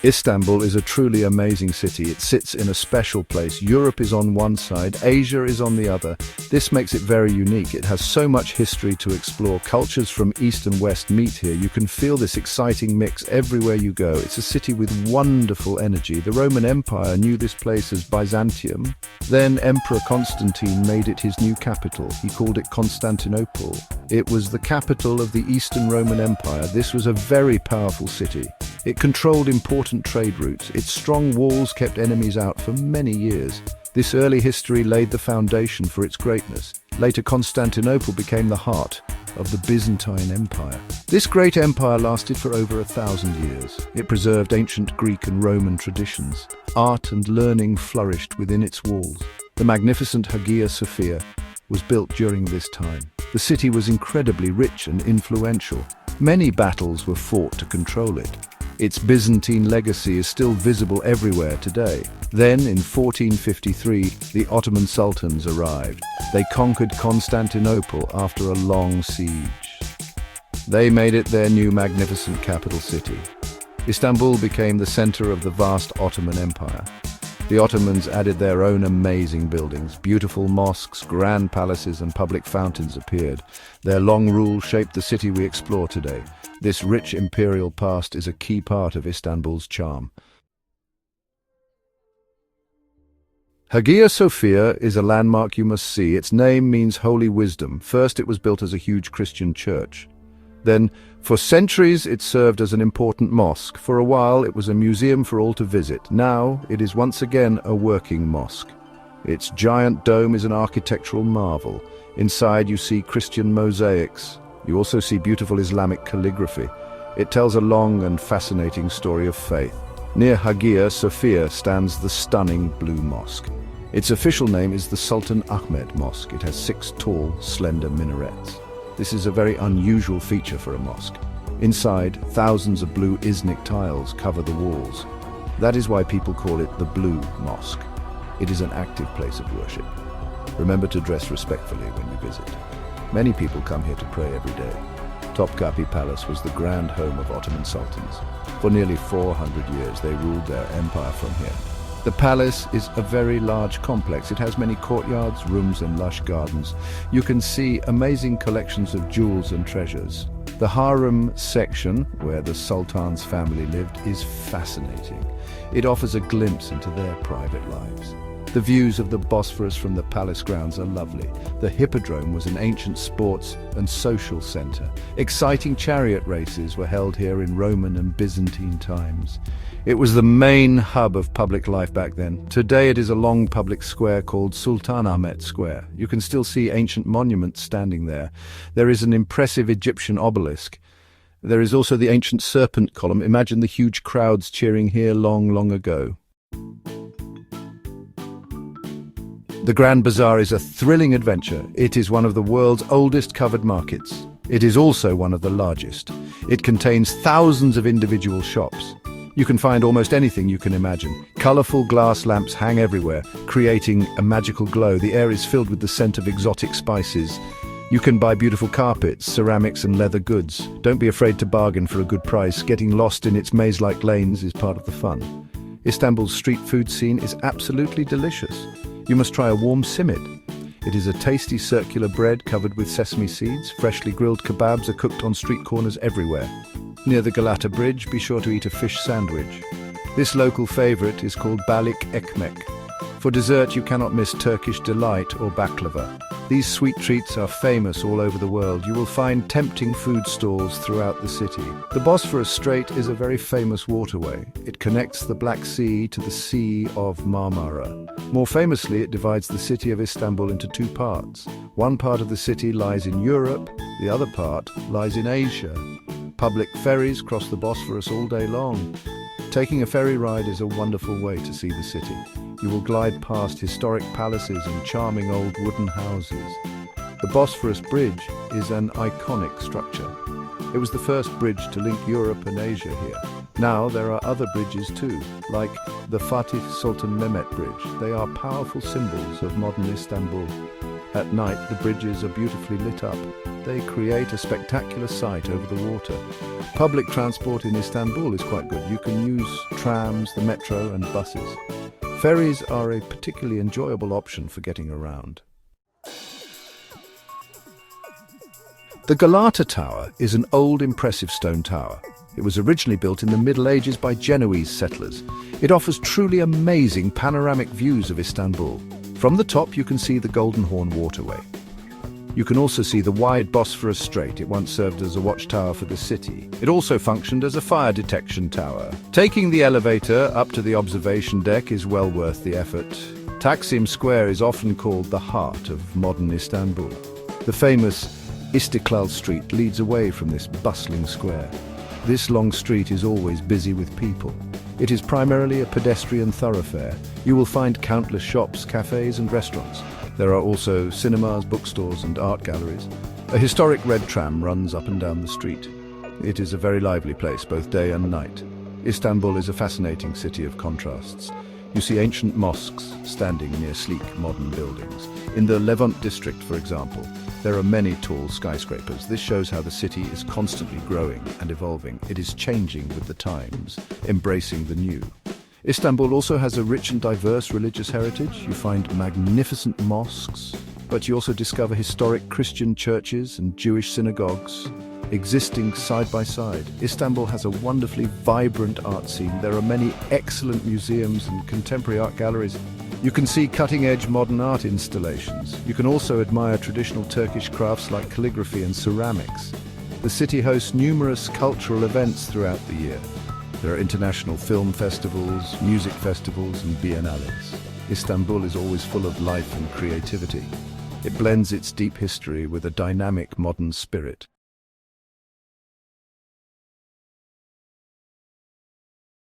Istanbul is a truly amazing city. It sits in a special place. Europe is on one side, Asia is on the other. This makes it very unique. It has so much history to explore. Cultures from east and west meet here. You can feel this exciting mix everywhere you go. It's a city with wonderful energy. The Roman Empire knew this place as Byzantium. Then Emperor Constantine made it his new capital. He called it Constantinople. It was the capital of the Eastern Roman Empire. This was a very powerful city. It controlled important trade routes. Its strong walls kept enemies out for many years. This early history laid the foundation for its greatness. Later, Constantinople became the heart of the Byzantine Empire. This great empire lasted for over 1,000 years. It preserved ancient Greek and Roman traditions. Art and learning flourished within its walls. The magnificent Hagia Sophia was built during this time. The city was incredibly rich and influential. Many battles were fought to control it. Its Byzantine legacy is still visible everywhere today. Then, in 1453, the Ottoman sultans arrived. They conquered Constantinople after a long siege. They made it their new magnificent capital city. Istanbul became the center of the vast Ottoman Empire. The Ottomans added their own amazing buildings. Beautiful mosques, grand palaces, and public fountains appeared. Their long rule shaped the city we explore today. This rich imperial past is a key part of Istanbul's charm. Hagia Sophia is a landmark you must see. Its name means holy wisdom. First, it was built as a huge Christian church. Then, for centuries, it served as an important mosque. For a while, it was a museum for all to visit. Now, it is once again a working mosque. Its giant dome is an architectural marvel. Inside, you see Christian mosaics. You also see beautiful Islamic calligraphy. It tells a long and fascinating story of faith. Near Hagia Sophia stands the stunning Blue Mosque. Its official name is the Sultan Ahmed Mosque. It has 6 tall, slender minarets. This is a very unusual feature for a mosque. Inside, thousands of blue Iznik tiles cover the walls. That is why people call it the Blue Mosque. It is an active place of worship. Remember to dress respectfully when you visit. Many people come here to pray every day. Topkapi Palace was the grand home of Ottoman sultans. For nearly 400 years, they ruled their empire from here. The palace is a very large complex. It has many courtyards, rooms, and lush gardens. You can see amazing collections of jewels and treasures. The harem section, where the Sultan's family lived, is fascinating. It offers a glimpse into their private lives. The views of the Bosphorus from the palace grounds are lovely. The Hippodrome was an ancient sports and social center. Exciting chariot races were held here in Roman and Byzantine times. It was the main hub of public life back then. Today it is a long public square called Sultanahmet Square. You can still see ancient monuments standing there. There is an impressive Egyptian obelisk. There is also the ancient serpent column. Imagine the huge crowds cheering here long, long ago. The Grand Bazaar is a thrilling adventure. It is one of the world's oldest covered markets. It is also one of the largest. It contains thousands of individual shops. You can find almost anything you can imagine. Colorful glass lamps hang everywhere, creating a magical glow. The air is filled with the scent of exotic spices. You can buy beautiful carpets, ceramics, and leather goods. Don't be afraid to bargain for a good price. Getting lost in its maze-like lanes is part of the fun. Istanbul's street food scene is absolutely delicious. You must try a warm simit. It is a tasty circular bread covered with sesame seeds. Freshly grilled kebabs are cooked on street corners everywhere. Near the Galata Bridge, be sure to eat a fish sandwich. This local favorite is called balik ekmek. For dessert, you cannot miss Turkish delight or baklava. These sweet treats are famous all over the world. You will find tempting food stalls throughout the city. The Bosphorus Strait is a very famous waterway. It connects the Black Sea to the Sea of Marmara. More famously, it divides the city of Istanbul into 2 parts. One part of the city lies in Europe, the other part lies in Asia. Public ferries cross the Bosphorus all day long. Taking a ferry ride is a wonderful way to see the city. You will glide past historic palaces and charming old wooden houses. The Bosphorus Bridge is an iconic structure. It was the first bridge to link Europe and Asia here. Now there are other bridges too, like the Fatih Sultan Mehmet Bridge. They are powerful symbols of modern Istanbul. At night, the bridges are beautifully lit up. They create a spectacular sight over the water. Public transport in Istanbul is quite good. You can use trams, the metro and buses. Ferries are a particularly enjoyable option for getting around. The Galata Tower is an old, impressive stone tower. It was originally built in the Middle Ages by Genoese settlers. It offers truly amazing panoramic views of Istanbul. From the top, you can see the Golden Horn waterway. You can also see the wide Bosphorus Strait. It once served as a watchtower for the city. It also functioned as a fire detection tower. Taking the elevator up to the observation deck is well worth the effort. Taksim Square is often called the heart of modern Istanbul. The famous Istiklal Street leads away from this bustling square. This long street is always busy with people. It is primarily a pedestrian thoroughfare. You will find countless shops, cafes and restaurants. There are also cinemas, bookstores and art galleries. A historic red tram runs up and down the street. It is a very lively place, both day and night. Istanbul is a fascinating city of contrasts. You see ancient mosques standing near sleek modern buildings. In the Levant district, for example, there are many tall skyscrapers. This shows how the city is constantly growing and evolving. It is changing with the times, embracing the new. Istanbul also has a rich and diverse religious heritage. You find magnificent mosques, but you also discover historic Christian churches and Jewish synagogues existing side by side. Istanbul has a wonderfully vibrant art scene. There are many excellent museums and contemporary art galleries. You can see cutting-edge modern art installations. You can also admire traditional Turkish crafts like calligraphy and ceramics. The city hosts numerous cultural events throughout the year. There are international film festivals, music festivals and biennales. Istanbul is always full of life and creativity. It blends its deep history with a dynamic modern spirit.